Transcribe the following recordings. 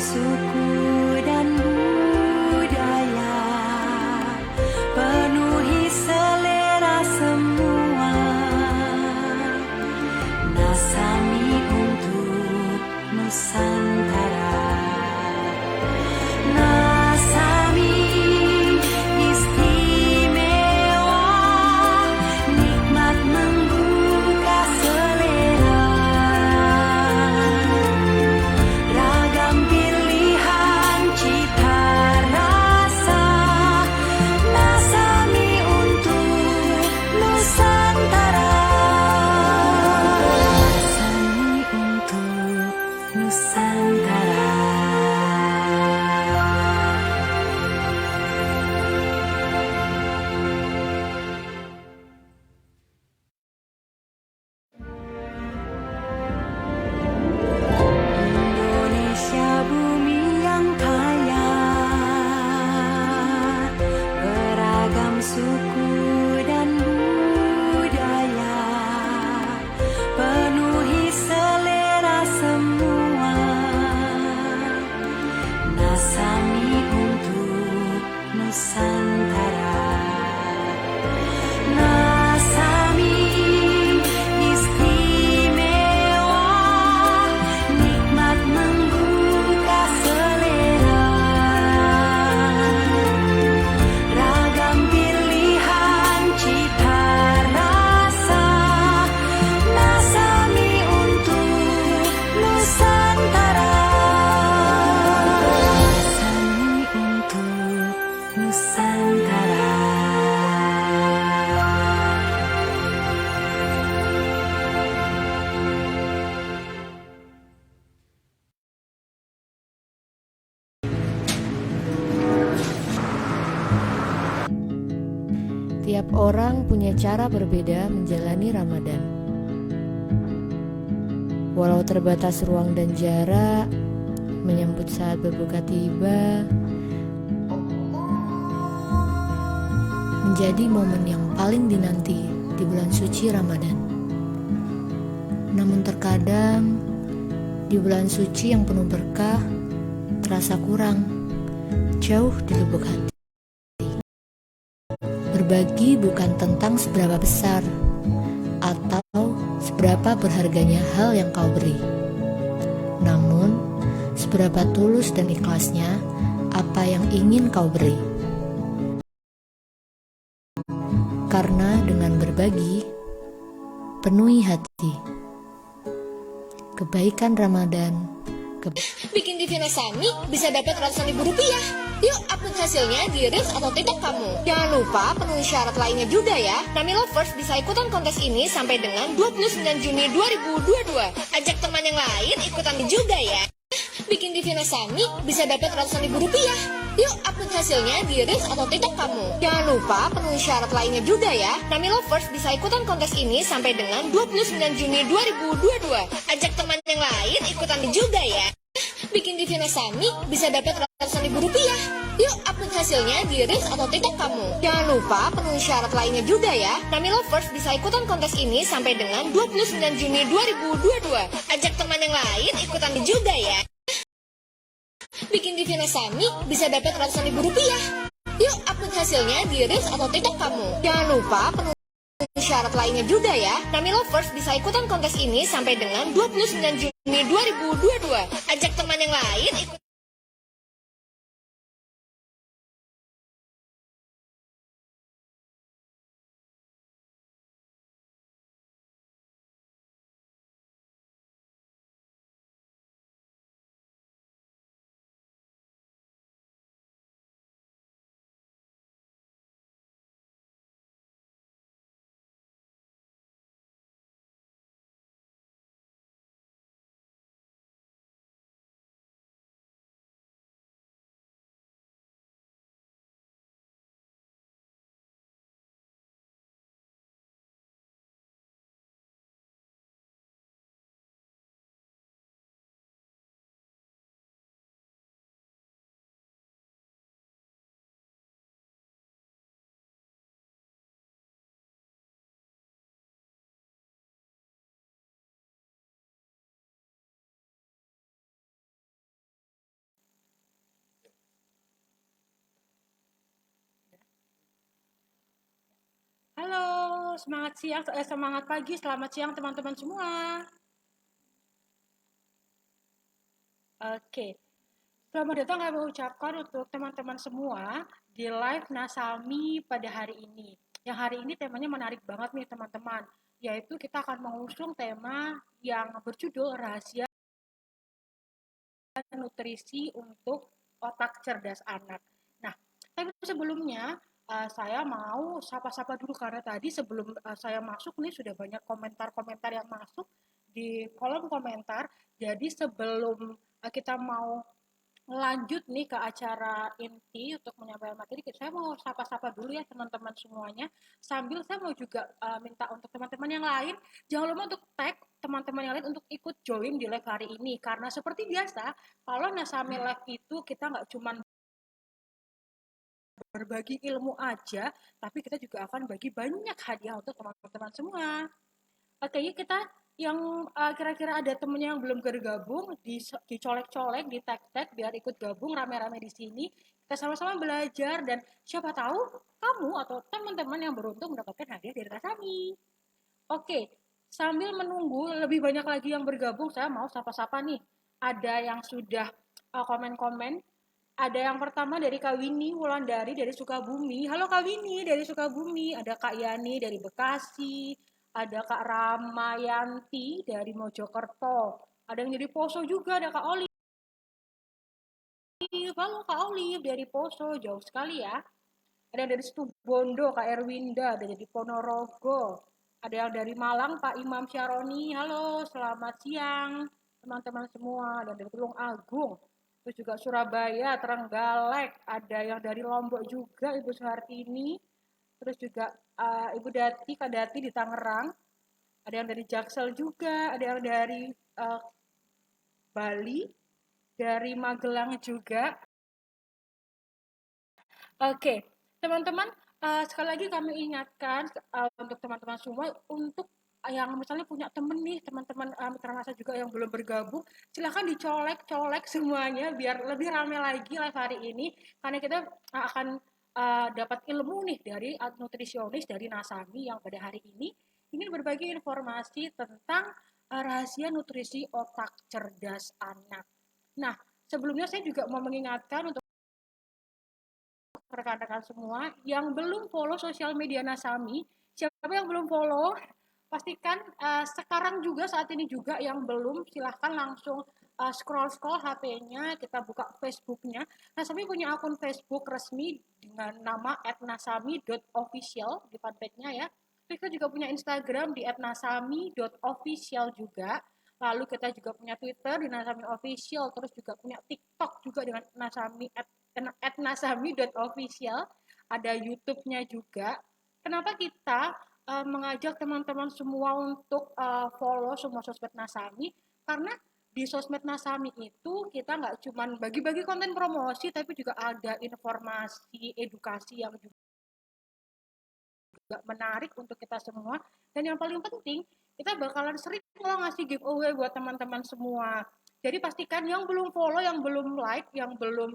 suku dan budaya, penuhi selera semua. Nasami untuk Nusantara. Nasami istimewa, nikmat menggugah selera. Ragam pilihan cita rasa, Nasami untuk Nusantara. Nasami untuk Nusantara. Indonesia bumi yang kaya, beragam suku dan budaya, penuhi selera semua. Nasami untuk Nusantara. Nasami istimewa, nikmat menggugah selera. Ragam pilihan cita rasa, Nasami untuk Nusantara. Nasami untuk Nusantara. Tiap orang punya cara berbeda menjalani Ramadan. Walau terbatas ruang dan jarak, menyambut saat berbuka tiba menjadi momen yang paling dinanti di bulan suci Ramadan. Namun terkadang di bulan suci yang penuh berkah terasa kurang, jauh di lubuk hati. Berbagi bukan tentang seberapa besar atau seberapa berharganya hal yang kau beri, namun seberapa tulus dan ikhlasnya apa yang ingin kau beri. Karena dengan berbagi, penuhi hati. Kebaikan Ramadan, Bikin TV Nasami bisa dapat ratusan ribu rupiah. Yuk upload hasilnya di Reels atau TikTok kamu. Jangan lupa penuhi syarat lainnya juga ya. Nami Lovers bisa ikutan kontes ini sampai dengan 29 Juni 2022. Ajak teman yang lain ikutan juga ya. Bikin TV Nasami bisa dapat ratusan ribu rupiah. Yuk upload hasilnya di Reels atau TikTok kamu. Jangan lupa penuhi syarat lainnya juga ya. Nami Lovers bisa ikutan kontes ini sampai dengan 29 Juni 2022. Ajak teman yang lain ikutan juga ya. Bikin TV Nasami bisa dapat ratusan ribu rupiah. Yuk upload hasilnya di Reels atau TikTok kamu. Jangan lupa penuhi syarat lainnya juga ya. Nami Lovers bisa ikutan kontes ini sampai dengan 29 Juni 2022. Ajak teman yang lain ikutan juga ya. Bikin TV Nasami bisa dapat ratusan ribu rupiah. Yuk upload hasilnya di Reels atau TikTok kamu. Jangan lupa penuhi syarat lainnya juga ya. Nami Lovers bisa ikutan kontes ini sampai dengan 29 Juni 2022. Ajak teman yang lain ikutan semangat siang, semangat pagi, selamat siang teman-teman semua. Oke, selamat datang kami ucapkan untuk teman-teman semua di live Nasami pada hari ini. Yang hari ini temanya menarik banget nih teman-teman, yaitu kita akan mengusung tema yang berjudul rahasia nutrisi untuk otak cerdas anak. Nah, tapi sebelumnya saya mau sapa-sapa dulu karena tadi sebelum saya masuk nih sudah banyak komentar-komentar yang masuk di kolom komentar. Jadi sebelum kita mau lanjut nih ke acara inti untuk menyampaikan materi, saya mau sapa-sapa dulu ya teman-teman semuanya. Sambil saya mau juga minta untuk teman-teman yang lain, jangan lupa untuk tag teman-teman yang lain untuk ikut join di live hari ini. Karena seperti biasa, kalau Nasami Live itu kita nggak cuma berbagi ilmu aja, tapi kita juga akan bagi banyak hadiah untuk teman-teman semua. Oke, yuk kita yang kira-kira ada temennya yang belum bergabung, dicolek-colek, di tag-tag biar ikut gabung rame-rame di sini. Kita sama-sama belajar dan siapa tahu kamu atau teman-teman yang beruntung mendapatkan hadiah dari Rasami. Oke, sambil menunggu lebih banyak lagi yang bergabung, saya mau sapa-sapa nih. Ada yang sudah komen-komen. Ada yang pertama dari Kak Winnie Wulandari dari Sukabumi. Halo Kak Winnie dari Sukabumi. Ada Kak Yani dari Bekasi. Ada Kak Ramayanti dari Mojokerto. Ada yang dari Poso juga, ada Kak Oli. Halo Kak Oli dari Poso, jauh sekali ya. Ada yang dari Situbondo, Kak Erwinda, ada dari Ponorogo. Ada yang dari Malang, Pak Imam Syaroni. Halo, selamat siang teman-teman semua. Dan dari Tulung Agung. Terus juga Surabaya, Trenggalek. Ada yang dari Lombok juga, Ibu Suhartini. Terus juga Ibu Dati, Kak Dati di Tangerang. Ada yang dari Jaksel juga, ada yang dari Bali, dari Magelang juga. Oke, teman-teman, sekali lagi kami ingatkan untuk teman-teman semua untuk yang misalnya punya temen nih, teman-teman mitra masa juga yang belum bergabung, silahkan dicolek-colek semuanya biar lebih ramai lagi live hari ini, karena kita akan dapat ilmu nih dari nutrisionis dari Nasami yang pada hari ini ingin berbagi informasi tentang rahasia nutrisi otak cerdas anak. Nah, sebelumnya saya juga mau mengingatkan untuk rekan-rekan semua yang belum follow sosial media Nasami, siapa yang belum follow, pastikan sekarang juga saat ini juga yang belum silahkan langsung scroll-scroll HP-nya, kita buka Facebook-nya. Nasami punya akun Facebook resmi dengan nama @nasami.official di fanpage-nya ya. Kita juga punya Instagram di @nasami.official juga. Lalu kita juga punya Twitter di Nasami Official, terus juga punya TikTok juga dengan Nasami @nasami.official, ada YouTube-nya juga. Kenapa kita mengajak teman-teman semua untuk follow semua sosmed Nasami? Karena di sosmed Nasami itu kita nggak cuma bagi-bagi konten promosi, tapi juga ada informasi edukasi yang juga menarik untuk kita semua. Dan yang paling penting, kita bakalan sering kalau ngasih giveaway buat teman-teman semua. Jadi pastikan yang belum follow, yang belum like, yang belum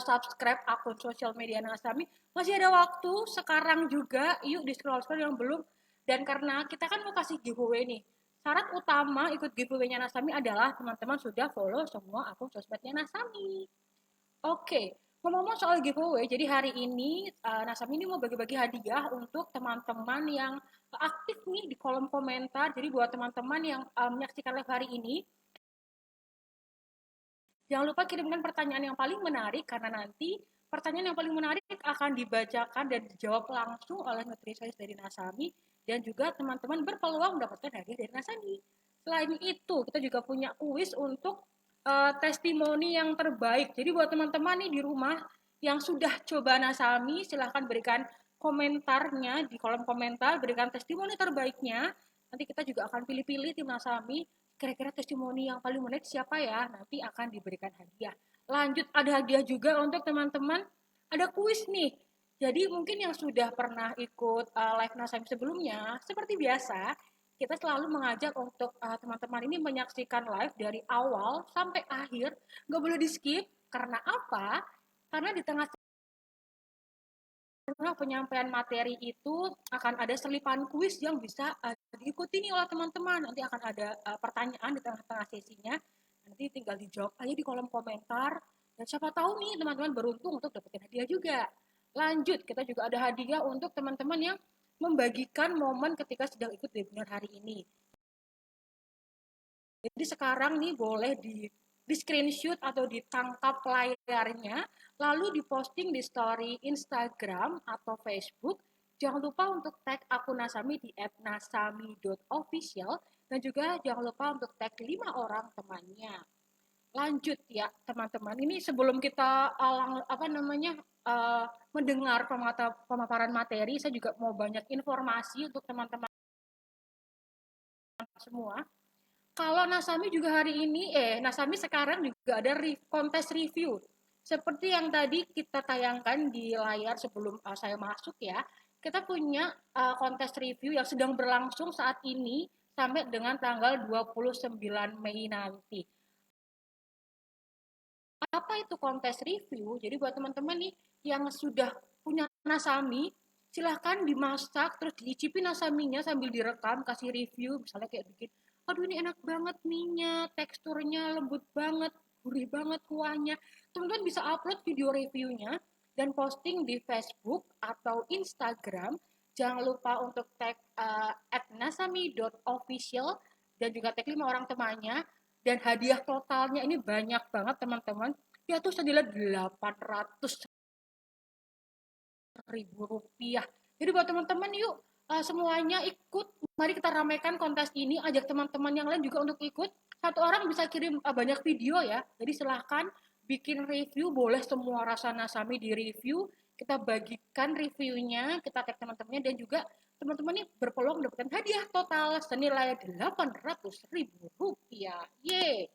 subscribe akun sosial media Nasami, masih ada waktu sekarang juga, yuk di scroll-scroll yang belum. Dan karena kita kan mau kasih giveaway nih, syarat utama ikut giveaway-nya Nasami adalah teman-teman sudah follow semua akun sosmednya Nasami. Oke, ngomong-ngomong soal giveaway, jadi hari ini Nasami ini mau bagi-bagi hadiah untuk teman-teman yang aktif nih di kolom komentar. Jadi buat teman-teman yang menyaksikan live hari ini, jangan lupa kirimkan pertanyaan yang paling menarik, karena nanti pertanyaan yang paling menarik akan dibacakan dan dijawab langsung oleh nutrisionis dari Nasami, dan juga teman-teman berpeluang mendapatkan hadiah dari Nasami. Selain itu, kita juga punya kuis untuk testimoni yang terbaik. Jadi buat teman-teman nih di rumah yang sudah coba Nasami, silahkan berikan komentarnya di kolom komentar, berikan testimoni terbaiknya. Nanti kita juga akan pilih-pilih tim Nasami, kira-kira testimoni yang paling menarik siapa ya, nanti akan diberikan hadiah. Lanjut, ada hadiah juga untuk teman-teman, ada kuis nih. Jadi mungkin yang sudah pernah ikut live Nasami sebelumnya, seperti biasa, kita selalu mengajak untuk teman-teman ini menyaksikan live dari awal sampai akhir, nggak boleh di skip. Karena apa? Karena di tengah karena penyampaian materi itu akan ada selipan kuis yang bisa diikuti nih oleh teman-teman. Nanti akan ada pertanyaan di tengah-tengah sesinya. Nanti tinggal dijawab aja di kolom komentar. Dan siapa tahu nih teman-teman beruntung untuk dapetin hadiah juga. Lanjut, kita juga ada hadiah untuk teman-teman yang membagikan momen ketika sedang ikut webinar hari ini. Jadi sekarang nih boleh di screenshot atau ditangkap layarnya, lalu diposting di story Instagram atau Facebook. Jangan lupa untuk tag akun Nasami di @nasami.official dan juga jangan lupa untuk tag 5 orang temannya. Lanjut ya teman-teman. Ini sebelum kita mendengar pemaparan materi, saya juga mau banyak informasi untuk teman-teman semua. Kalau Nasami juga hari ini, Nasami sekarang juga ada kontes review. Seperti yang tadi kita tayangkan di layar sebelum saya masuk ya, kita punya kontes review yang sedang berlangsung saat ini sampai dengan tanggal 29 Mei nanti. Apa itu kontes review? Jadi buat teman-teman nih yang sudah punya Nasami, silahkan dimasak terus diicipi Nasaminya sambil direkam, kasih review, misalnya kayak bikin aduh ini enak banget minyak, teksturnya lembut banget, gurih banget kuahnya. Teman-teman bisa upload video reviewnya dan posting di Facebook atau Instagram. Jangan lupa untuk tag @nasami.official dan juga tag 5 orang temannya. Dan hadiah totalnya ini banyak banget teman-teman. Ya tuh senilai 800.000 rupiah. Jadi buat teman-teman yuk semuanya ikut. Mari kita ramaikan kontes ini, ajak teman-teman yang lain juga untuk ikut. Satu orang bisa kirim banyak video ya. Jadi silahkan bikin review, boleh semua rasa Nasami di review. Kita bagikan reviewnya, kita tag teman-temannya dan juga teman-teman ini berpeluang mendapatkan hadiah total senilai 800.000 rupiah. Yeay!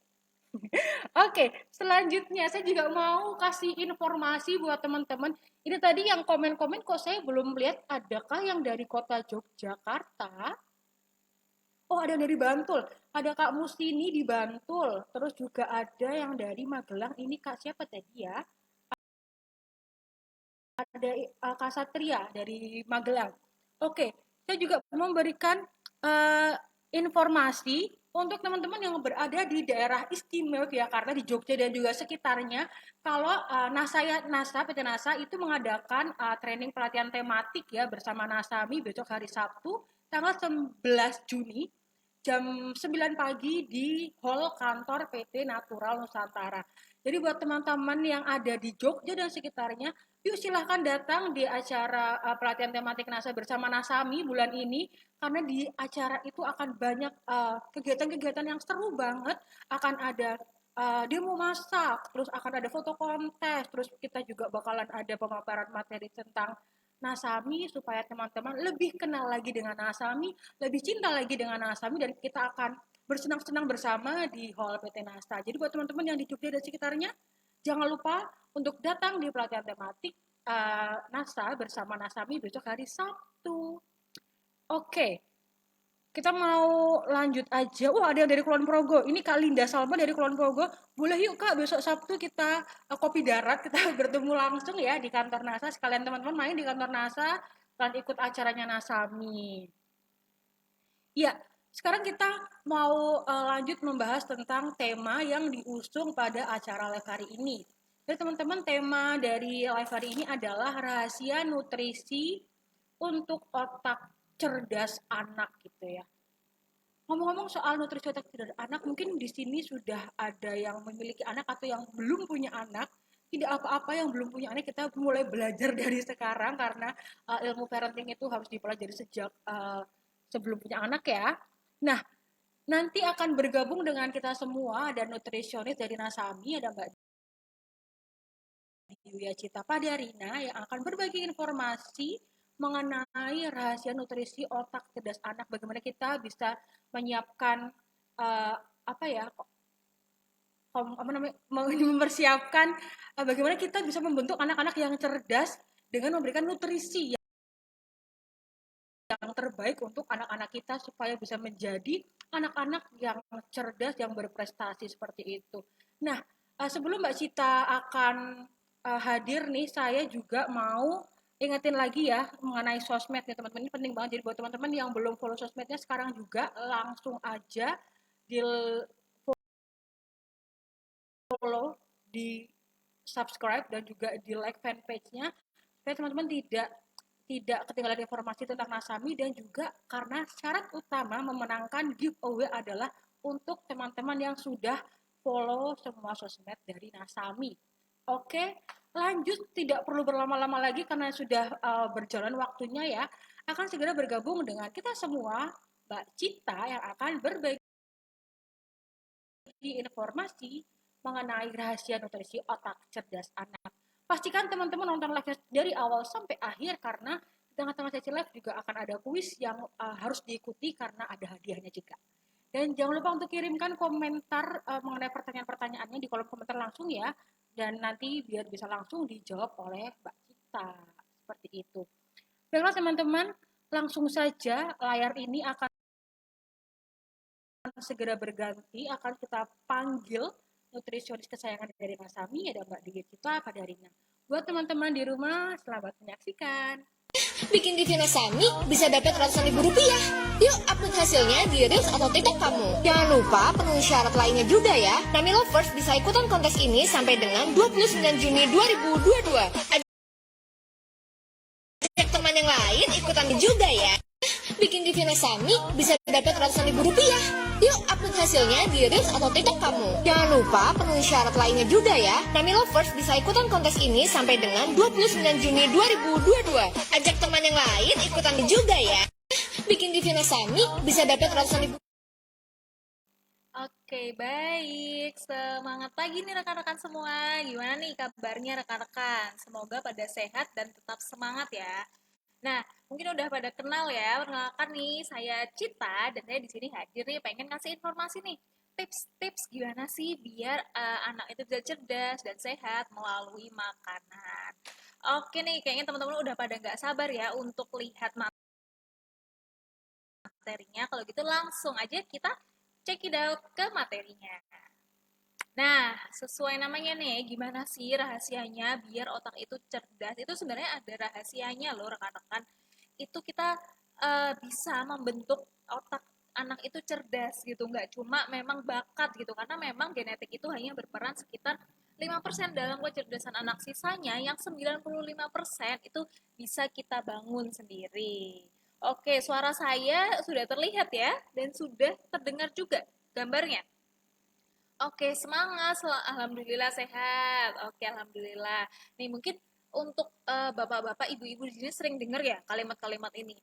Oke, selanjutnya saya juga mau kasih informasi buat teman-teman. Ini tadi yang komen-komen kok saya belum lihat adakah yang dari kota Yogyakarta? Oh, ada yang dari Bantul. Ada Kak Musini di Bantul. Terus juga ada yang dari Magelang. Ini Kak siapa tadi ya? Ada Kak Satria dari Magelang. Oke, saya juga memberikan informasi untuk teman-teman yang berada di daerah istimewa Yogyakarta, di Jogja dan juga sekitarnya. Kalau PT NASA itu mengadakan training pelatihan tematik ya bersama Nasami besok hari Sabtu tanggal 11 Juni jam 9 pagi di hall kantor PT Natural Nusantara. Jadi buat teman-teman yang ada di Jogja dan sekitarnya, yuk silahkan datang di acara pelatihan tematik NASA bersama Nasami bulan ini, karena di acara itu akan banyak kegiatan-kegiatan yang seru banget, akan ada demo masak, terus akan ada foto kontes, terus kita juga bakalan ada pemaparan materi tentang Nasami supaya teman-teman lebih kenal lagi dengan Nasami, lebih cinta lagi dengan Nasami dan kita akan bersenang-senang bersama di Hall PT NASA. Jadi buat teman-teman yang di Jogja dan sekitarnya, jangan lupa untuk datang di pelatihan tematik NASA bersama Nasami besok hari Sabtu. Oke, kita mau lanjut aja. Wah, ada yang dari Kulon Progo. Ini Kak Linda Salma dari Kulon Progo. Boleh yuk Kak, besok Sabtu kita kopi darat, kita bertemu langsung ya di kantor NASA. Sekalian teman-teman main di kantor NASA dan ikut acaranya Nasami. Ya, sekarang kita mau lanjut membahas tentang tema yang diusung pada acara live hari ini. Jadi teman-teman, tema dari live hari ini adalah rahasia nutrisi untuk otak cerdas anak gitu ya. Ngomong-ngomong soal nutrisi otak cerdas anak, mungkin di sini sudah ada yang memiliki anak atau yang belum punya anak. Tidak apa-apa yang belum punya anak, kita mulai belajar dari sekarang karena ilmu parenting itu harus dipelajari sejak sebelum punya anak ya. Nah, nanti akan bergabung dengan kita semua, ada nutrisionis dari Nasami, ada Mbak Diwya Cita Padarina yang akan berbagi informasi mengenai rahasia nutrisi otak cerdas anak, bagaimana kita bisa menyiapkan mempersiapkan bagaimana kita bisa membentuk anak-anak yang cerdas dengan memberikan nutrisi yang terbaik untuk anak-anak kita supaya bisa menjadi anak-anak yang cerdas, yang berprestasi seperti itu. Nah, sebelum Mbak Cita akan hadir nih, saya juga mau ingetin lagi ya mengenai sosmed ya teman-teman, ini penting banget. Jadi buat teman-teman yang belum follow sosmednya sekarang juga langsung aja di follow, di subscribe dan juga di like fanpage-nya supaya teman-teman tidak ketinggalan informasi tentang Nasami. Dan juga karena syarat utama memenangkan giveaway adalah untuk teman-teman yang sudah follow semua sosmed dari Nasami. Oke, lanjut, tidak perlu berlama-lama lagi karena sudah berjalan waktunya ya. Akan segera bergabung dengan kita semua, Mbak Cita yang akan berbagi informasi mengenai rahasia nutrisi otak cerdas anak. Pastikan teman-teman nonton live dari awal sampai akhir karena di tengah-tengah sesi live juga akan ada kuis yang harus diikuti karena ada hadiahnya juga. Dan jangan lupa untuk kirimkan komentar mengenai pertanyaan-pertanyaannya di kolom komentar langsung ya. Dan nanti biar bisa langsung dijawab oleh Mbak Cita. Seperti itu. Baiklah teman-teman, langsung saja layar ini akan segera berganti, akan kita panggil nutrisionis kesayangan dari Nasami, ada Mbak Digi Cita pada hari ini. Buat teman-teman di rumah, selamat menyaksikan. Bikin TV Nasami bisa dapat ratusan ribu rupiah. Yuk upload hasilnya di Reels atau TikTok kamu. Jangan lupa penuhi syarat lainnya juga ya. Nami Lovers bisa ikutan kontes ini sampai dengan 29 Juni 2022. Ajak teman yang lain ikutan juga ya. Bikin TV Nasami bisa dapat ratusan ribu rupiah. Yuk upload hasilnya di Reels atau TikTok kamu. Jangan lupa penuhi syarat lainnya juga ya. Nami Lovers bisa ikutan kontes ini sampai dengan 29 Juni 2022. Ajak teman yang lain ikutan juga ya. Bikin TV Nasami bisa dapat ratusan ribu. Oke, baik. Semangat pagi nih rekan-rekan semua. Gimana nih kabarnya rekan-rekan? Semoga pada sehat dan tetap semangat ya. Nah, mungkin udah pada kenal ya. Perkenalkan nih, saya Cita dan saya di sini hadir nih pengen ngasih informasi nih. Tips-tips gimana sih biar anak itu bisa cerdas dan sehat melalui makanan. Oke nih, kayaknya teman-teman udah pada nggak sabar ya untuk lihat materinya. Kalau gitu langsung aja kita check it out ke materinya. Nah, sesuai namanya nih, gimana sih rahasianya biar otak itu cerdas? Itu sebenarnya ada rahasianya loh rekan-rekan. Itu kita bisa membentuk otak anak itu cerdas gitu, nggak cuma memang bakat gitu, karena memang genetik itu hanya berperan sekitar 5% dalam kecerdasan anak, sisanya yang 95% itu bisa kita bangun sendiri. Oke, suara saya sudah terlihat ya, dan sudah terdengar juga gambarnya. Oke, semangat. Alhamdulillah sehat. Oke, alhamdulillah. Nih mungkin untuk bapak-bapak, ibu-ibu di sini sering dengar ya kalimat-kalimat ini.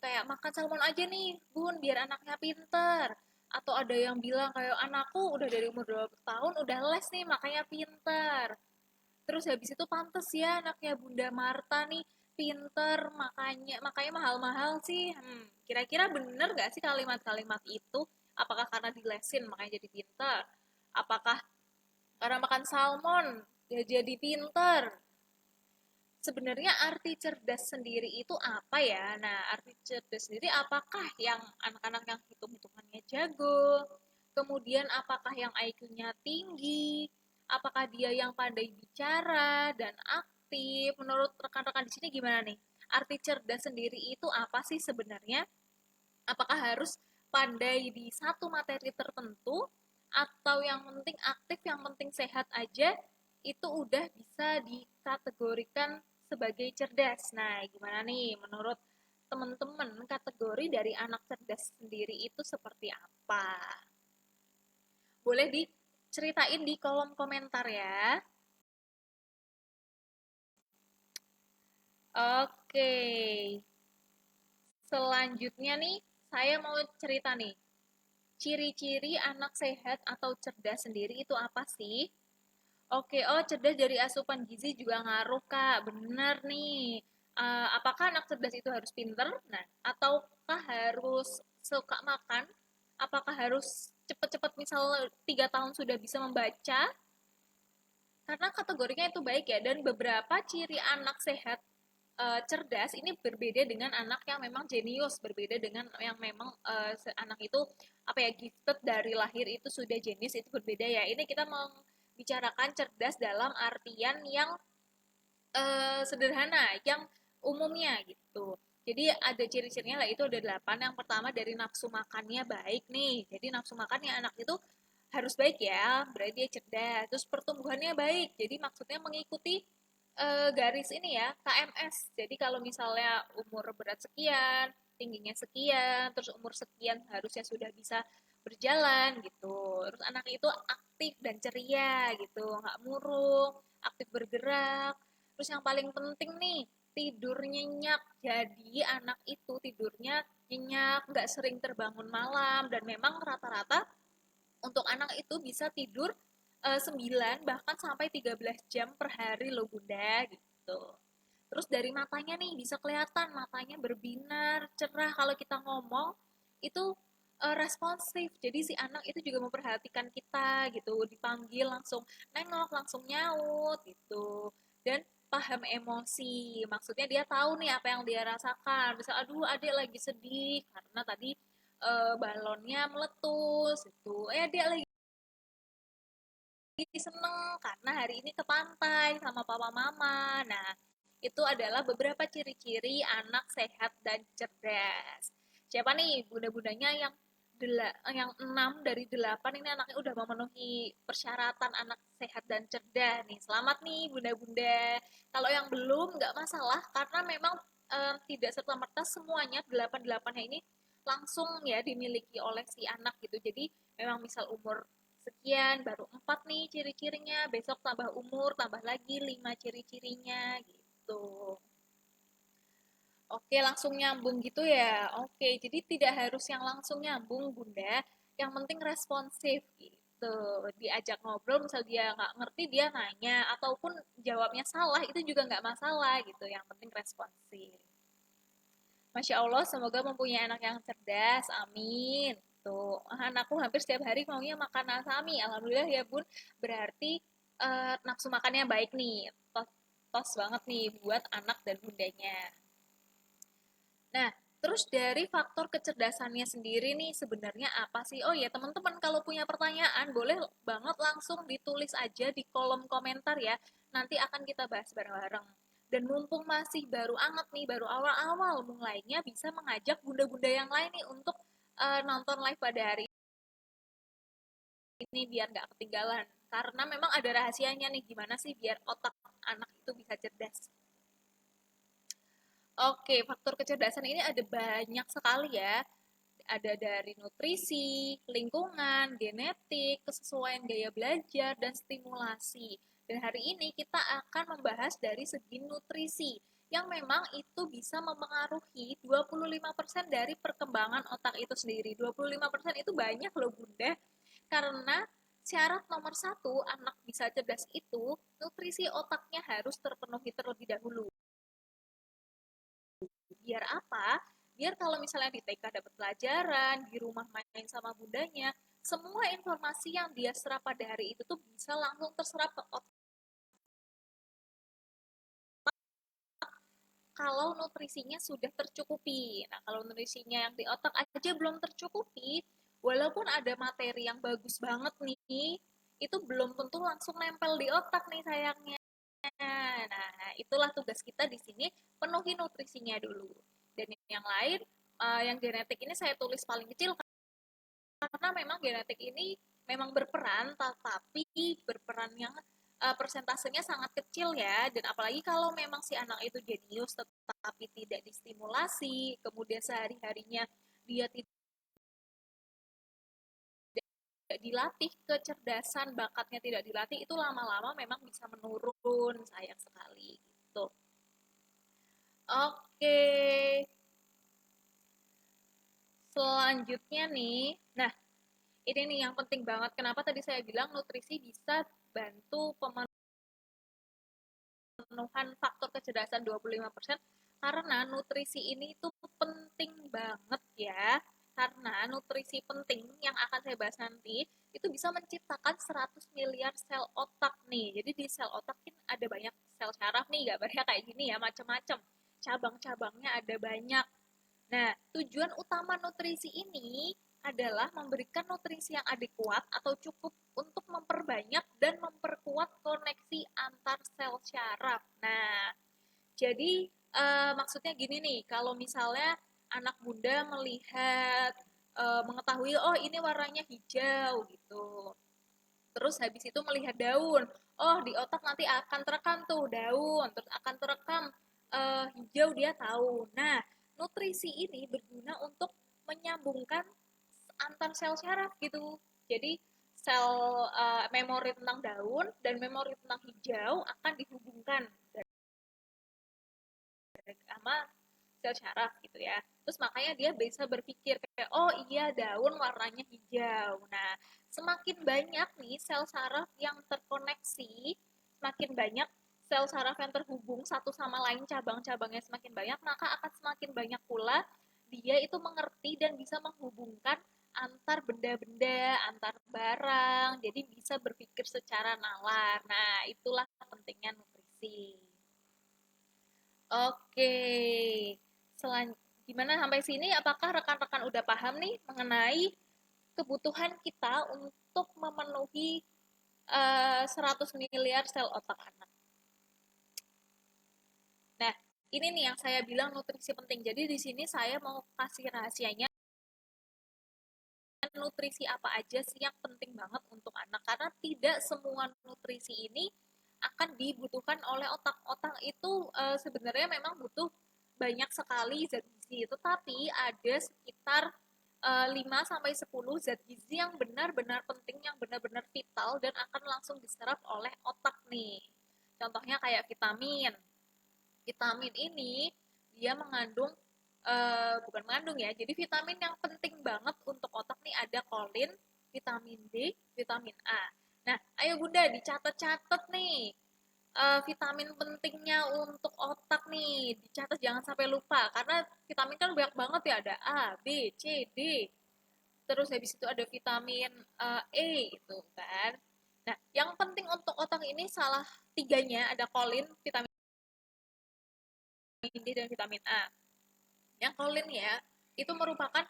Kayak makan salmon aja nih, Bun, biar anaknya pinter. Atau ada yang bilang kayak anakku udah dari umur 20 tahun udah les nih makanya pinter. Terus habis itu pantes ya anaknya Bunda Marta nih pinter makanya mahal-mahal sih. Kira-kira bener gak sih kalimat-kalimat itu? Apakah karena dilesin makanya jadi pinter? Apakah karena makan salmon ya jadi pinter? Sebenarnya arti cerdas sendiri itu apa ya? Nah, arti cerdas sendiri apakah yang anak-anak yang hitung-hitungannya jago? Kemudian apakah yang IQ-nya tinggi? Apakah dia yang pandai bicara dan aktif? Menurut rekan-rekan di sini gimana nih? Arti cerdas sendiri itu apa sih sebenarnya? Apakah harus pandai di satu materi tertentu atau yang penting aktif, yang penting sehat aja itu udah bisa dikategorikan sebagai cerdas. Nah, gimana nih menurut teman-teman kategori dari anak cerdas sendiri itu seperti apa? Boleh diceritain di kolom komentar ya. Oke. Selanjutnya nih, saya mau cerita nih. Ciri-ciri anak sehat atau cerdas sendiri itu apa sih? Oke, oh cerdas dari asupan gizi juga ngaruh, Kak. Bener nih. Apakah anak cerdas itu harus pinter? Nah, ataukah harus suka makan? Apakah harus cepet-cepet misal 3 tahun sudah bisa membaca? Karena kategorinya itu baik ya, dan beberapa ciri anak sehat cerdas ini berbeda dengan anak yang memang jenius, berbeda dengan yang memang anak itu apa ya gifted dari lahir itu sudah jenius, itu berbeda ya. Ini kita membicarakan cerdas dalam artian yang sederhana, yang umumnya gitu. Jadi ada ciri-cirinya lah, itu ada 8. Yang pertama dari nafsu makannya baik nih. Jadi nafsu makannya anak itu harus baik ya, berarti dia cerdas. Terus pertumbuhannya baik. Jadi maksudnya mengikuti garis ini ya, KMS. Jadi kalau misalnya umur berat sekian, tingginya sekian, terus umur sekian harusnya sudah bisa berjalan gitu. Terus anak itu aktif dan ceria gitu, nggak murung, aktif bergerak. Terus yang paling penting nih, tidur nyenyak. Jadi anak itu tidurnya nyenyak, nggak sering terbangun malam, dan memang rata-rata untuk anak itu bisa tidur 9 bahkan sampai 13 jam per hari loh Bunda gitu. Terus dari matanya nih bisa kelihatan matanya berbinar, cerah kalau kita ngomong itu responsif. Jadi si anak itu juga memperhatikan kita gitu, dipanggil langsung nengok, langsung nyaut gitu. Dan paham emosi. Maksudnya dia tahu nih apa yang dia rasakan. Misal aduh adik lagi sedih karena tadi balonnya meletus itu. Adik lagi seneng karena hari ini ke pantai sama papa mama. Nah, itu adalah beberapa ciri-ciri anak sehat dan cerdas. Siapa nih bunda-bundanya yang 6 dari 8 ini anaknya udah memenuhi persyaratan anak sehat dan cerdas nih. Selamat nih bunda-bunda. Kalau yang belum nggak masalah karena memang tidak serta-merta semuanya 8-8-nya ini langsung ya dimiliki oleh si anak gitu. Jadi memang misal umur sekian baru 4 nih ciri-cirinya, besok tambah umur tambah lagi 5 ciri-cirinya gitu. Oke, langsung nyambung gitu ya. Oke, jadi tidak harus yang langsung nyambung Bunda, yang penting responsif gitu. Diajak ngobrol misal dia nggak ngerti dia nanya ataupun jawabnya salah itu juga nggak masalah gitu, yang penting responsif. Masya Allah, semoga mempunyai anak yang cerdas. Amin. Tuh, anakku hampir setiap hari maunya makan asami. Alhamdulillah ya bun, berarti nafsu makannya baik nih. Tos banget nih buat anak dan bundanya. Nah, terus dari faktor kecerdasannya sendiri nih sebenarnya apa sih? Oh ya teman-teman kalau punya pertanyaan boleh banget langsung ditulis aja di kolom komentar ya. Nanti akan kita bahas bareng-bareng. Dan mumpung masih baru anget nih, baru awal-awal mulainya bisa mengajak bunda-bunda yang lain nih untuk nonton live pada hari ini biar nggak ketinggalan. Karena memang ada rahasianya nih, gimana sih biar otak anak itu bisa cerdas. Oke, faktor kecerdasan ini ada banyak sekali ya. Ada dari nutrisi, lingkungan, genetik, kesesuaian gaya belajar, dan stimulasi. Dan hari ini kita akan membahas dari segi nutrisi, yang memang itu bisa memengaruhi 25% dari perkembangan otak itu sendiri. 25% itu banyak loh Bunda, karena syarat nomor satu anak bisa cerdas itu, nutrisi otaknya harus terpenuhi terlebih dahulu. Biar apa? Biar kalau misalnya di TK dapat pelajaran, di rumah main sama bundanya, semua informasi yang dia serap pada hari itu tuh bisa langsung terserap ke otak kalau nutrisinya sudah tercukupi. Nah, kalau nutrisinya yang di otak aja belum tercukupi, walaupun ada materi yang bagus banget nih, itu belum tentu langsung nempel di otak nih sayangnya. Nah, itulah tugas kita di sini, penuhi nutrisinya dulu. Dan yang lain, yang genetik ini saya tulis paling kecil karena memang genetik ini memang berperan, tetapi berperan yang persentasenya sangat kecil ya. Dan apalagi kalau memang si anak itu jenius tetapi tidak distimulasi, kemudian sehari-harinya dia tidak dilatih kecerdasan, bakatnya tidak dilatih, itu lama-lama memang bisa menurun, sayang sekali gitu. Oke, selanjutnya nih, nah ini nih yang penting banget, kenapa tadi saya bilang nutrisi bisa bantu pemenuhan faktor kecerdasan 25%, karena nutrisi ini tuh penting banget ya. Karena nutrisi penting yang akan saya bahas nanti itu bisa menciptakan 100 miliar sel otak nih. Jadi di sel otak kan ada banyak sel saraf nih, gambarnya kayak gini ya, macam-macam. Cabang-cabangnya ada banyak. Nah, tujuan utama nutrisi ini adalah memberikan nutrisi yang adekuat atau cukup untuk memperbanyak dan memperkuat koneksi antar sel syaraf. Nah, jadi Maksudnya gini nih, kalau misalnya anak bunda melihat, mengetahui, oh ini warnanya hijau gitu. Terus habis itu melihat daun, oh di otak nanti akan terekam tuh daun, terus akan terekam hijau dia tahu. Nah, nutrisi ini berguna untuk menyambungkan antar sel syaraf gitu. Jadi sel memori tentang daun dan memori tentang hijau akan dihubungkan sama sel syaraf gitu ya. Terus makanya dia bisa berpikir kayak, oh iya daun warnanya hijau. Nah, semakin banyak nih sel saraf yang terkoneksi, semakin banyak sel saraf yang terhubung satu sama lain, cabang-cabangnya semakin banyak, maka akan semakin banyak pula dia itu mengerti dan bisa menghubungkan antar benda-benda, antar barang, jadi bisa berpikir secara nalar. Nah, itulah pentingnya nutrisi. Oke. Selan Gimana sampai sini? Apakah rekan-rekan udah paham nih mengenai kebutuhan kita untuk memenuhi 100 miliar sel otak anak? Nah, ini nih yang saya bilang nutrisi penting. Jadi di sini saya mau kasih rahasianya nutrisi apa aja sih yang penting banget untuk anak, karena tidak semua nutrisi ini akan dibutuhkan oleh otak. Otak itu sebenarnya memang butuh banyak sekali zat gizi, tetapi ada sekitar 5 sampai 10 zat gizi yang benar-benar penting, yang benar-benar vital dan akan langsung diserap oleh otak nih. Contohnya kayak vitamin. Vitamin ini dia mengandung, bukan mengandung ya, jadi vitamin yang penting banget untuk otak nih ada kolin, vitamin D, vitamin A. Nah, ayo bunda dicatat-catat nih, vitamin pentingnya untuk otak nih, dicatat jangan sampai lupa, karena vitamin kan banyak banget ya, ada A, B, C, D, terus habis itu ada vitamin E itu kan. Nah, yang penting untuk otak ini salah tiganya, ada kolin, vitamin D, dan vitamin A. Yang kolin ya, itu merupakan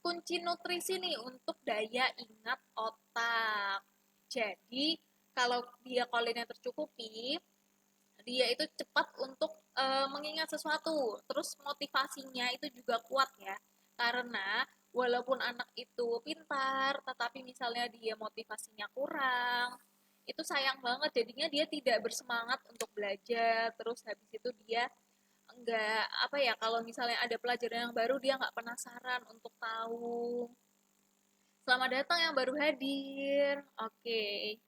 kunci nutrisi nih untuk daya ingat otak. Jadi, kalau dia kolinnya tercukupi, dia itu cepat untuk mengingat sesuatu. Terus motivasinya itu juga kuat ya. Karena walaupun anak itu pintar, tetapi misalnya dia motivasinya kurang, itu sayang banget. Jadinya dia tidak bersemangat untuk belajar. Terus habis itu dia enggak, apa ya, kalau misalnya ada pelajaran yang baru dia nggak penasaran untuk tahu. Selamat datang yang baru hadir. Oke.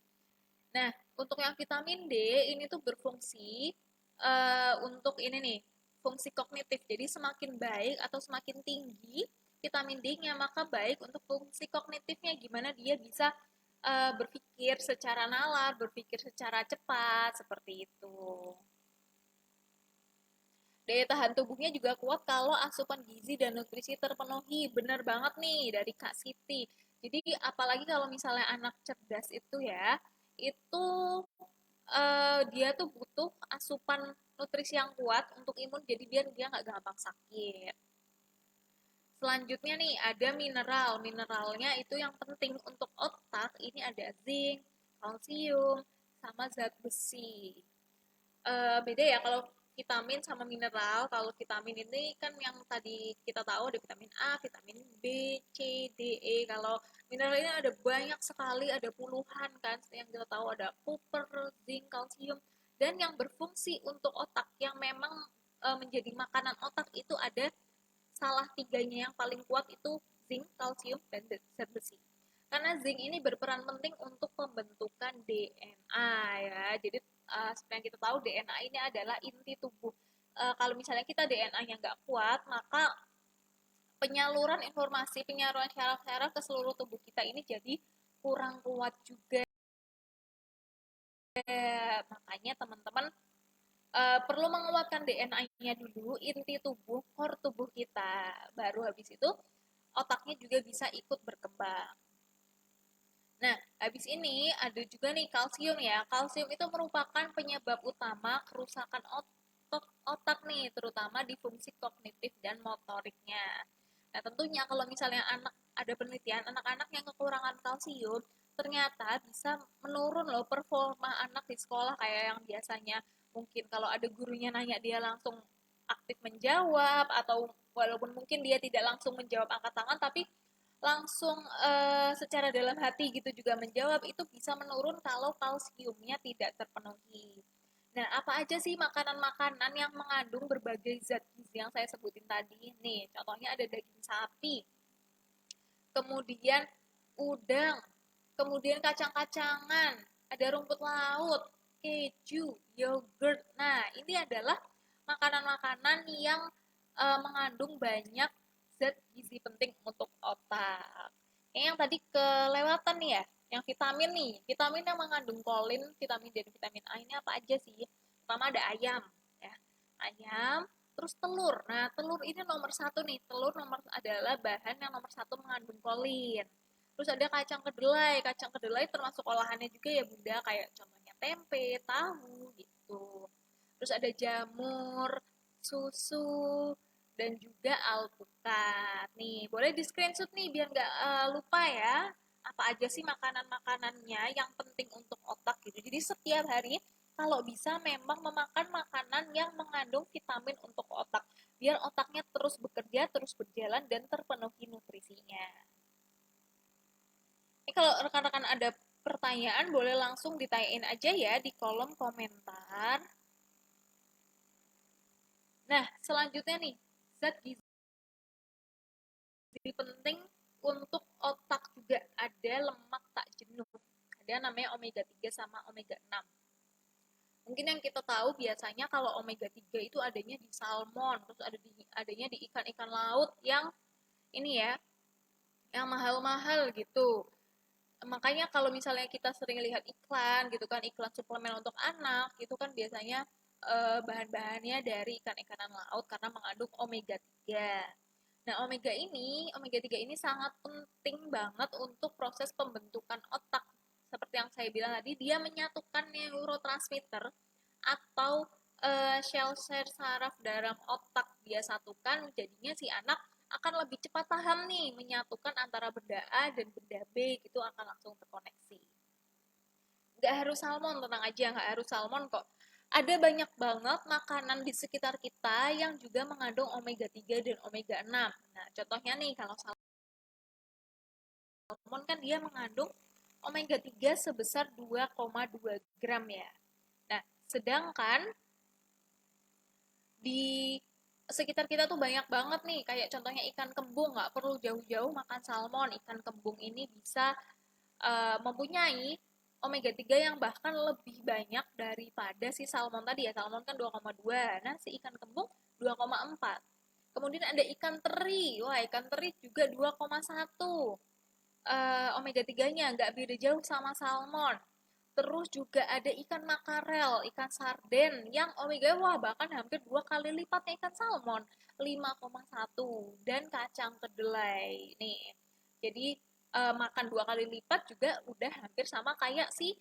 Nah, untuk yang vitamin D ini tuh berfungsi untuk ini nih, fungsi kognitif. Jadi semakin baik atau semakin tinggi vitamin D-nya, maka baik untuk fungsi kognitifnya, gimana dia bisa berpikir secara nalar, berpikir secara cepat, seperti itu. Daya tahan tubuhnya juga kuat kalau asupan gizi dan nutrisi terpenuhi. Bener banget nih dari Kak Siti. Jadi apalagi kalau misalnya anak cerdas itu ya, itu dia tuh butuh asupan nutrisi yang kuat untuk imun, jadi dia nggak gampang sakit. Selanjutnya nih ada mineral. Mineralnya itu yang penting untuk otak. Ini ada zinc, kalsium, sama zat besi. Beda ya kalau vitamin sama mineral. Kalau vitamin ini kan yang tadi kita tahu ada vitamin A, vitamin B, C, D, E. Kalau mineral ini ada banyak sekali, ada puluhan kan. Yang kita tahu ada copper, zinc, kalsium. Dan yang berfungsi untuk otak, yang memang menjadi makanan otak itu ada salah tiganya yang paling kuat itu zinc, kalsium, dan zat besi. Karena zinc ini berperan penting untuk pembentukan DNA ya. Jadi seperti yang kita tahu DNA ini adalah inti tubuh. Kalau misalnya kita DNA-nya nggak kuat, maka penyaluran informasi, penyaluran syaraf-syaraf ke seluruh tubuh kita ini jadi kurang kuat juga. Makanya teman-teman perlu menguatkan DNA-nya dulu, inti tubuh, core tubuh kita. Baru habis itu otaknya juga bisa ikut berkembang. Nah, habis ini ada juga nih kalsium ya. Kalsium itu merupakan penyebab utama kerusakan otak nih, terutama di fungsi kognitif dan motoriknya. Nah, tentunya kalau misalnya ada penelitian anak-anak yang kekurangan kalsium, ternyata bisa menurun loh performa anak di sekolah, kayak yang biasanya mungkin kalau ada gurunya nanya dia langsung aktif menjawab, atau walaupun mungkin dia tidak langsung menjawab angkat tangan, tapi langsung secara dalam hati gitu juga menjawab, itu bisa menurun kalau kalsiumnya tidak terpenuhi. Nah, apa aja sih makanan-makanan yang mengandung berbagai zat gizi yang saya sebutin tadi? Nih, contohnya ada daging sapi, kemudian udang, kemudian kacang-kacangan, ada rumput laut, keju, yogurt. Nah, ini adalah makanan-makanan yang mengandung banyak zat gizi penting untuk otak. Yang tadi kelewatan nih ya, yang vitamin nih, vitamin yang mengandung kolin, vitamin D, dan vitamin A ini apa aja sih? Pertama ada ayam, ya, ayam, terus telur. Nah, telur ini nomor satu nih, telur adalah bahan yang nomor satu mengandung kolin. Terus ada kacang kedelai termasuk olahannya juga ya Bunda, kayak contohnya tempe, tahu gitu. Terus ada jamur, susu, dan juga alpukat. Nih, boleh di screenshot nih biar nggak lupa ya. Apa aja sih makanan-makanannya yang penting untuk otak gitu. Jadi setiap hari kalau bisa memang memakan makanan yang mengandung vitamin untuk otak. Biar otaknya terus bekerja, terus berjalan, dan terpenuhi nutrisinya. Ini kalau rekan-rekan ada pertanyaan boleh langsung ditanyain aja ya di kolom komentar. Nah, selanjutnya nih, zat gizi penting untuk otak juga ada lemak tak jenuh. Ada namanya omega 3 sama omega 6. Mungkin yang kita tahu biasanya kalau omega 3 itu adanya di salmon, terus adanya di ikan-ikan laut yang ini ya, yang mahal-mahal gitu. Makanya kalau misalnya kita sering lihat iklan gitu kan, iklan suplemen untuk anak, itu kan biasanya bahan-bahannya dari ikan-ikanan laut karena mengandung omega 3. Nah, omega 3 ini sangat penting banget untuk proses pembentukan otak. Seperti yang saya bilang tadi, dia menyatukan neurotransmitter atau sel-sel saraf dalam otak. Dia satukan, jadinya si anak akan lebih cepat paham nih, menyatukan antara benda A dan benda B, gitu akan langsung terkoneksi. Nggak harus salmon, tenang aja, nggak harus salmon kok. Ada banyak banget makanan di sekitar kita yang juga mengandung omega 3 dan omega 6. Nah, contohnya nih, kalau salmon kan dia mengandung omega 3 sebesar 2,2 gram ya. Nah, sedangkan di sekitar kita tuh banyak banget nih, kayak contohnya ikan kembung, nggak perlu jauh-jauh makan salmon. Ikan kembung ini bisa mempunyai omega 3 yang bahkan lebih banyak daripada si salmon tadi ya. Salmon kan 2,2, nah si ikan kembung 2,4. Kemudian ada ikan teri, wah ikan teri juga 2,1 omega 3-nya, nggak beda jauh sama salmon. Terus juga ada ikan makarel, ikan sarden yang omega wah bahkan hampir 2 kali lipatnya ikan salmon, 5,1, dan kacang kedelai. Nih. Jadi makan 2 kali lipat juga udah hampir sama kayak si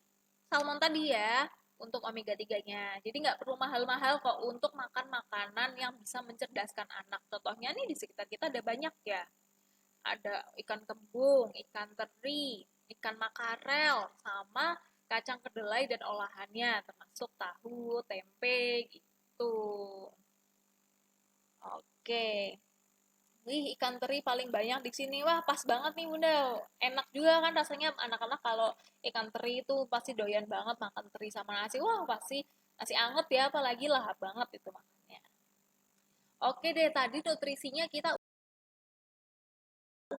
salmon tadi ya untuk omega 3-nya. Jadi nggak perlu mahal-mahal kok untuk makan makanan yang bisa mencerdaskan anak. Contohnya nih di sekitar kita ada banyak ya. Ada ikan kembung, ikan teri, ikan makarel, sama kacang kedelai dan olahannya, termasuk tahu, tempe, gitu. Oke. Wih, ikan teri paling banyak di sini. Wah, pas banget nih Bunda. Enak juga kan rasanya, anak-anak kalau ikan teri itu pasti doyan banget makan teri sama nasi. Wah, pasti nasi anget ya, apalagi lahap banget itu makannya. Oke deh, tadi nutrisinya kita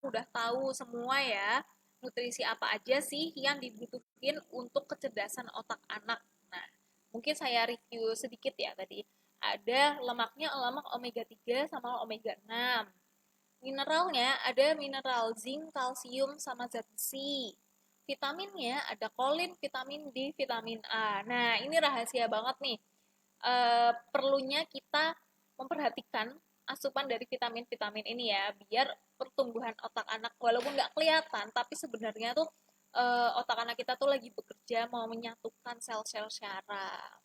udah tahu semua ya. Nutrisi apa aja sih yang dibutuhin untuk kecerdasan otak anak. Nah, mungkin saya review sedikit ya tadi. Ada lemaknya lemak omega 3 sama omega 6. Mineralnya ada mineral zinc, kalsium, sama zat besi. Vitaminnya ada kolin, vitamin D, vitamin A. Nah, ini rahasia banget nih. Perlunya kita memperhatikan asupan dari vitamin-vitamin ini ya, biar pertumbuhan otak anak walaupun nggak kelihatan, tapi sebenarnya tuh otak anak kita tuh lagi bekerja mau menyatukan sel-sel syaraf.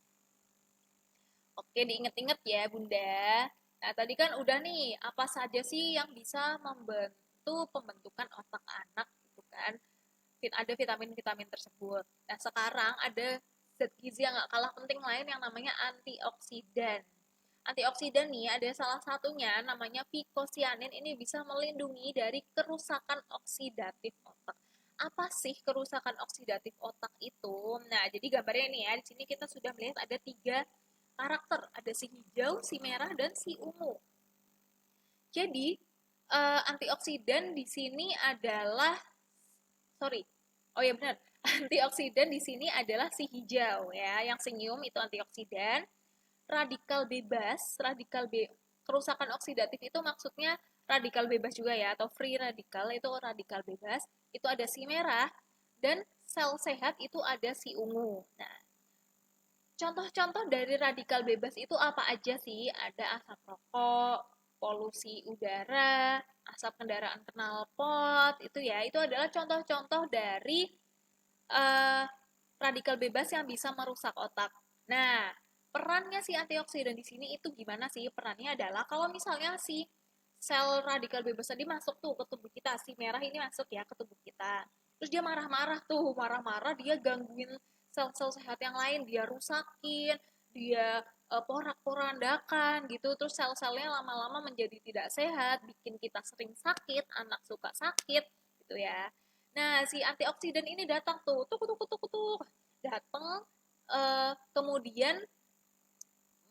Oke, diinget-inget ya Bunda. Nah, tadi kan udah nih, apa saja sih yang bisa membantu pembentukan otak anak gitu kan. Ada vitamin-vitamin tersebut. Nah, sekarang ada zat gizi yang gak kalah penting lain yang namanya antioksidan. Antioksidan nih ada salah satunya namanya vicosianin, ini bisa melindungi dari kerusakan oksidatif otak. Apa sih kerusakan oksidatif otak itu? Nah, jadi gambarnya ini ya, di sini kita sudah melihat ada 3 karakter, ada si hijau, si merah, dan si ungu. Jadi, antioksidan di sini adalah, sorry, oh ya benar, antioksidan di sini adalah si hijau ya, yang senyum itu antioksidan. Kerusakan oksidatif itu maksudnya radikal bebas juga ya, atau free radikal itu radikal bebas, itu ada si merah, dan sel sehat itu ada si ungu. Nah, contoh-contoh dari radikal bebas itu apa aja sih? Ada asap rokok, polusi udara, asap kendaraan knalpot, itu ya, itu adalah contoh-contoh dari uh, radikal bebas yang bisa merusak otak. Nah, perannya si antioksidan di sini itu gimana sih? Perannya adalah kalau misalnya si sel radikal bebas tadi masuk tuh ke tubuh kita, si merah ini masuk ya ke tubuh kita. Terus dia marah-marah tuh, marah-marah dia gangguin sel-sel sehat yang lain, dia rusakin, dia porak-porandakan gitu, terus sel-selnya lama-lama menjadi tidak sehat, bikin kita sering sakit, anak suka sakit gitu ya. Nah, si antioksidan ini datang tuh, tuk, datang, kemudian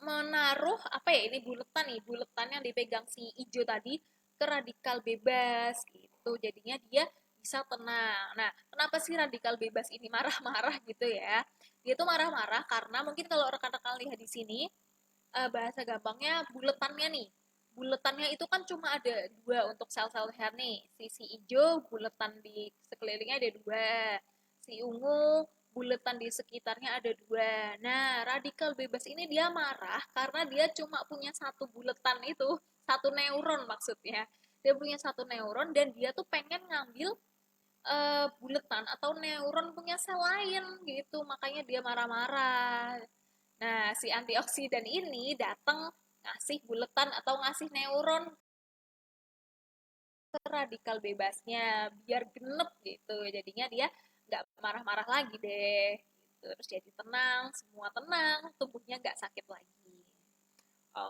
menaruh apa ya, ini buletan nih, buletan yang dipegang si hijau tadi ke radikal bebas gitu, jadinya dia bisa tenang. Nah, kenapa sih radikal bebas ini marah-marah gitu ya? Dia tuh marah-marah karena mungkin kalau rekan-rekan lihat di sini, bahasa gampangnya buletannya nih, buletannya itu kan cuma ada 2 untuk sel-sel sehat nih, sisi hijau buletan di sekelilingnya ada 2, si ungu buletan di sekitarnya ada 2. Nah, radikal bebas ini dia marah karena dia cuma punya 1 buletan itu, 1 neuron maksudnya. Dia punya 1 neuron dan dia tuh pengen ngambil buletan atau neuron punya sel lain gitu, makanya dia marah-marah. Nah, si antioksidan ini datang ngasih buletan atau ngasih neuron ke radikal bebasnya biar genep gitu, jadinya dia nggak marah-marah lagi deh gitu. Terus jadi tenang, semua tenang, tubuhnya nggak sakit lagi.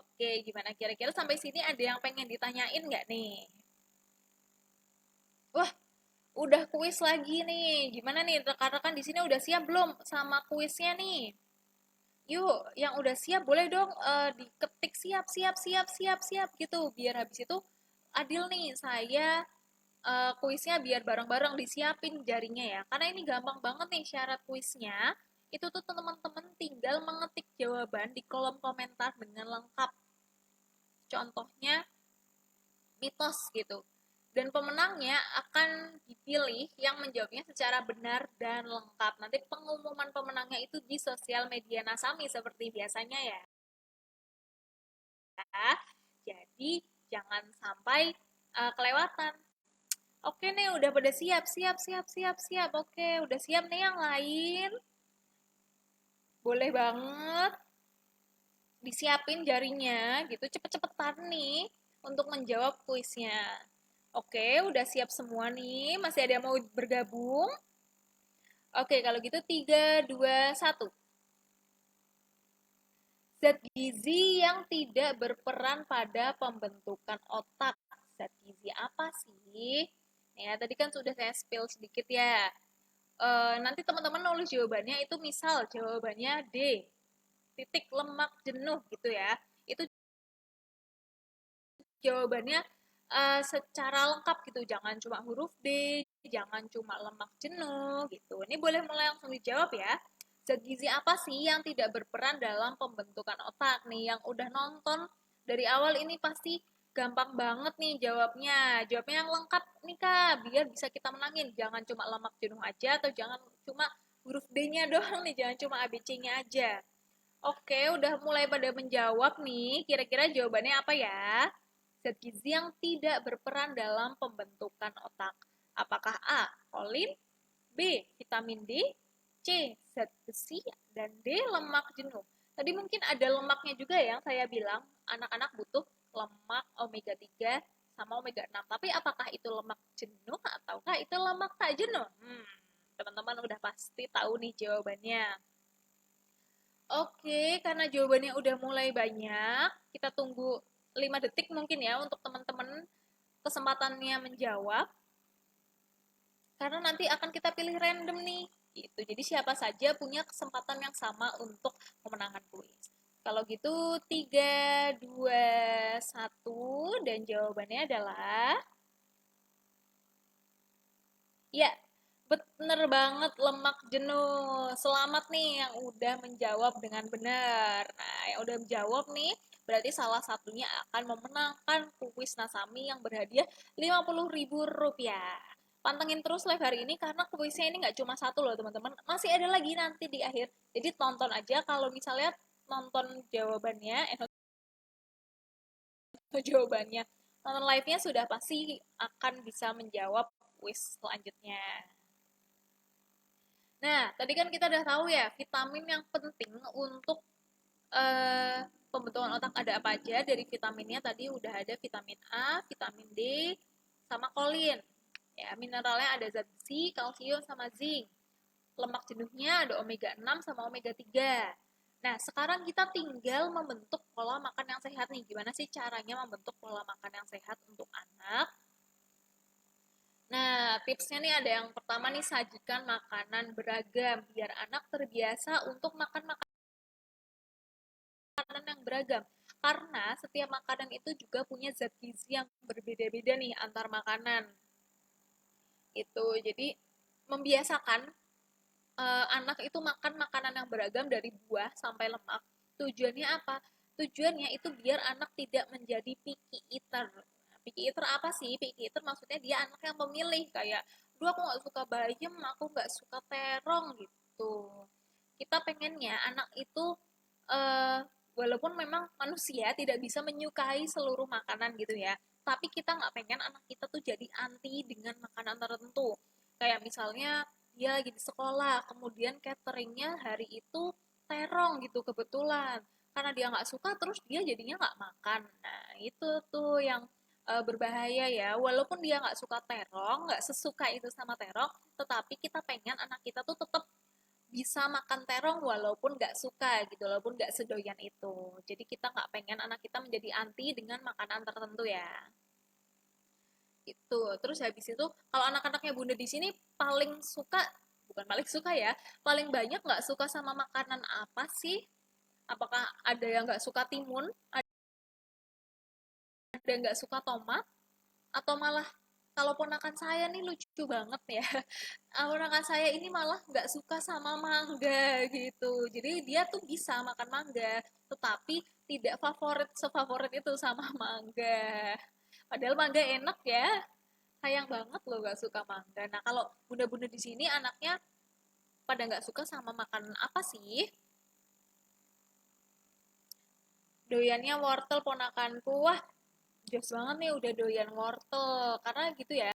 Oke, gimana kira-kira sampai sini ada yang pengen ditanyain nggak nih? Wah, udah kuis lagi nih. Gimana nih rekan-rekan di sini udah siap belum sama kuisnya nih? Yuk, yang udah siap boleh dong diketik siap, siap, siap, siap, siap gitu. Biar habis itu adil nih, saya kuisnya biar bareng-bareng disiapin jarinya ya. Karena ini gampang banget nih syarat kuisnya. Itu tuh teman-teman tinggal mengetik jawaban di kolom komentar dengan lengkap. Contohnya mitos gitu. Dan pemenangnya akan dipilih yang menjawabnya secara benar dan lengkap. Nanti pengumuman pemenangnya itu di sosial media Nasami seperti biasanya ya. Jadi jangan sampai kelewatan. Oke nih, udah pada siap, siap, siap, siap, siap. Oke, udah siap nih yang lain. Boleh banget disiapin jarinya gitu, cepet-cepetan nih untuk menjawab kuisnya. Oke, udah siap semua nih. Masih ada yang mau bergabung? Oke, kalau gitu 3, 2, 1. Zat gizi yang tidak berperan pada pembentukan otak. Zat gizi apa sih? Ya, tadi kan sudah saya spill sedikit ya. Nanti teman-teman nulis jawabannya itu misal jawabannya D, titik lemak jenuh gitu ya. Itu jawabannya secara lengkap gitu, jangan cuma huruf D, jangan cuma lemak jenuh gitu. Ini boleh mulai langsung dijawab ya. Zat gizi apa sih yang tidak berperan dalam pembentukan otak nih? Yang udah nonton dari awal ini pasti gampang banget nih jawabnya. Jawabnya yang lengkap nih Kak, biar bisa kita menangin. Jangan cuma lemak jenuh aja atau jangan cuma huruf D-nya doang nih, jangan cuma ABC-nya aja. Oke, udah mulai pada menjawab nih. Kira-kira jawabannya apa ya? Zat gizi yang tidak berperan dalam pembentukan otak. Apakah A, kolin, B, vitamin D, C, zat besi, dan D, lemak jenuh. Tadi mungkin ada lemaknya juga yang saya bilang, anak-anak butuh lemak omega 3 sama omega 6. Tapi apakah itu lemak jenuh ataukah itu lemak tak jenuh? Teman-teman udah pasti tahu nih jawabannya. Oke, karena jawabannya udah mulai banyak, kita tunggu 5 detik mungkin ya untuk teman-teman kesempatannya menjawab. Karena nanti akan kita pilih random nih. Gitu. Jadi siapa saja punya kesempatan yang sama untuk memenangkan kuis. Kalau gitu 3, 2, 1 dan jawabannya adalah ya, bener banget lemak jenuh. Selamat nih yang udah menjawab dengan benar. Nah, yang udah menjawab nih berarti salah satunya akan memenangkan kuis Nasami yang berhadiah Rp50.000. Pantengin terus live hari ini karena kuisnya ini nggak cuma satu loh teman-teman. Masih ada lagi nanti di akhir. Jadi tonton aja kalau misalnya nonton jawabannya, jawabannya. Nonton live-nya sudah pasti akan bisa menjawab kuis selanjutnya. Nah, tadi kan kita udah tahu ya, vitamin yang penting untuk pembentukan otak ada apa aja. Dari vitaminnya tadi udah ada vitamin A, vitamin D, sama kolin. Ya, mineralnya ada zat besi, kalsium, sama zinc. Lemak jenuhnya ada omega 6 sama omega 3. Nah, sekarang kita tinggal membentuk pola makan yang sehat nih. Gimana sih caranya membentuk pola makan yang sehat untuk anak? Nah, tipsnya nih ada yang pertama nih, sajikan makanan beragam biar anak terbiasa untuk makan makanan yang beragam. Karena setiap makanan itu juga punya zat gizi yang berbeda-beda nih antar makanan. Itu jadi membiasakan anak itu makan makanan yang beragam dari buah sampai lemak. Tujuannya apa? Tujuannya itu biar anak tidak menjadi picky eater. Picky eater apa sih? Picky eater maksudnya dia anak yang memilih kayak, duh aku nggak suka bayam, aku nggak suka terong gitu. Kita pengennya anak itu eh, walaupun memang manusia tidak bisa menyukai seluruh makanan gitu ya, tapi kita nggak pengen anak kita tuh jadi anti dengan makanan tertentu. Kayak misalnya dia lagi di sekolah, kemudian cateringnya hari itu terong gitu kebetulan. Karena dia nggak suka, terus dia jadinya nggak makan. Nah, itu tuh yang berbahaya ya. Walaupun dia nggak suka terong, nggak sesuka itu sama terong, tetapi kita pengen anak kita tuh tetap bisa makan terong walaupun nggak suka gitu, walaupun nggak sedoyan itu. Jadi kita nggak pengen anak kita menjadi anti dengan makanan tertentu ya. Itu. Terus habis itu kalau anak-anaknya Bunda di sini paling suka, bukan paling suka ya, paling banyak nggak suka sama makanan apa sih? Apakah ada yang nggak suka timun, ada yang nggak suka tomat, atau malah kalau ponakan saya nih lucu banget ya. Ponakan saya ini malah nggak suka sama mangga gitu. Jadi dia tuh bisa makan mangga, tetapi tidak favorit sefavorit itu sama mangga. Padahal mangga enak ya. Sayang banget loh nggak suka mangga. Nah kalau bunda-bunda di sini anaknya pada nggak suka sama makanan apa sih? Doyannya wortel ponakanku. Wah, jos banget nih udah doyan wortel. Karena gitu ya,